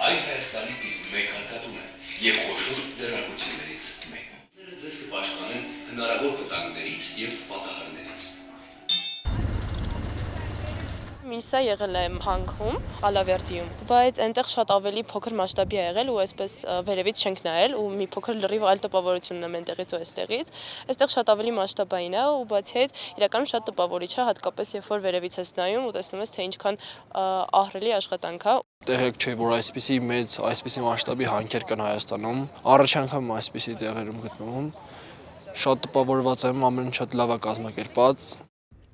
Այն Հայաստանի մեկ հարկատուն է եւ խոշոր ձեռնարկություններից մեկը։ Ձեզ կպաշտպանեն հնարավոր վտանգներից եւ պատահարներից։ Միսա եղել է հանքում, Ալավերդիում, բայց այնտեղ շատ ավելի փոքր մասշտաբի է եղել ու այսպես վերևից չենք նայել ու մի փոքր լրիվ այլ տպավորություն ունեմ այնտեղից ու այստեղից։ Այստեղ շատ ավելի մասշտաբային է ու բացի այդ իրականում շատ տպավորիչ է, հատկապես երբ որ վերևից ես նայում ու տեսնում ես թե ինչքան ահռելի աշխատանք է։ Տեղեկ չէ, որ այսպիսի մեծ, այսպիսի մասշտաբի հանքեր կան Հայաստանում։ Առաջ անգամ այսպիսի տեղերում գտնվում։ Շատ տպավորված եմ, ամեն ինչ շատ լավ է կազմակերպված։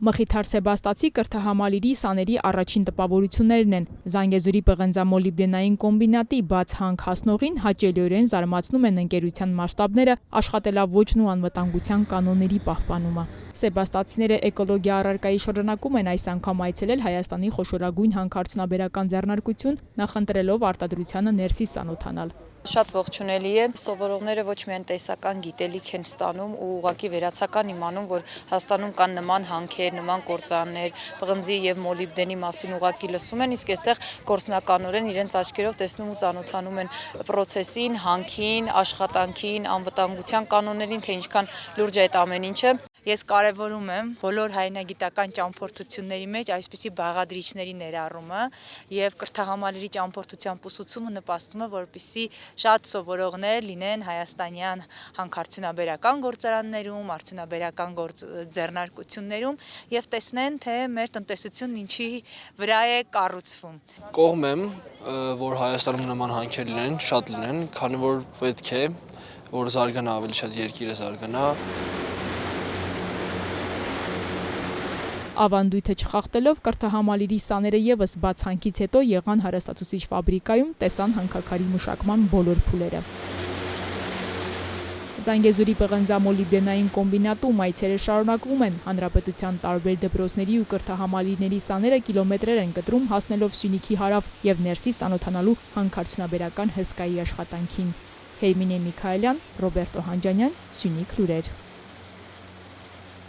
Մխիթար Սեբաստացի կրթահամալիրի սաների առաջին տպավորություններն են։ Զանգեզուրի պղնձամոլիբդենային կոմբինատի բաց հանք հասնողին հաճելիորեն զարմացնում են ընկերության մասշտաբները, աշխատելավոճն ու անվտանգության կանոնների պահպանումը։ Սեբաստացիները էկոլոգիա առարկայի շրջանակում են այս անգամ այցելել Հայաստանի խոշորագույն հանքարդյունաբերական ձեռնարկություն, նախընտրելով արտադրությանը ներսից ծանոթանալ։ Շատ ողջունելի է, սովորողները ոչ միայն տեսական գիտելիք են ստանում ու ուղղակի վերացական իմանում, որ Հայաստանում կան նման հանքեր, նման կործաններ, պղնձի եւ մոլիբդենի մասին ուղղակի լսում են, իսկ այստեղ գործնականորեն իրենց աչքերով տեսնում ու ծանոթանում են պրոցեսին, հանքին, աշխատանքին, անվտանգության կանոններին, թե ինչքան լուրջ է այդ ամեն ինչը։ Ես կարևորում եմ բոլոր հայրենագիտական ճամփորդությունների մեջ այսպիսի բաղադրիչների ներառումը եւ կրթահամալիրի ճամփորդության ուսուցումը նպաստում է, որպեսզի շատ սովորողներ լինեն հայաստանյան հանքարդյունաբերական գործարաններում, արդյունաբերական ձեռնարկություններում եւ տեսնեն, թե մեր տնտեսությունն ինչի վրա է կառուցվում։ Կողմ եմ, որ Հայաստանում նման հանքեր լինեն, շատ լինեն, քանի որ պետք է, որ զարգանա ավելի շատ երկիրը զարգանա։ Ավանդույթը չխախտելով կրթահամալիրի սաները եւս բաց հանքից հետո եղան հարստացուցիչ ֆաբրիկայում, տեսան հանքաքարի մշակման բոլոր փուլերը։ Զանգեզուրի պղնձամոլիբդենային կոմբինատում այցերը շարունակվում են։ Հանրապետության տարբեր դպրոցների ու կրթահամալիրների սաները կիլոմետրեր են կտրում հասնելով Սյունիքի հարավ եւ ներսից ծանոթանալու հանքարդյունաբերական հսկայի աշխատանքին։ Հերմինե Միքայելյան, Ռոբերտո Հանջանյան, Սյունիք լուրեր։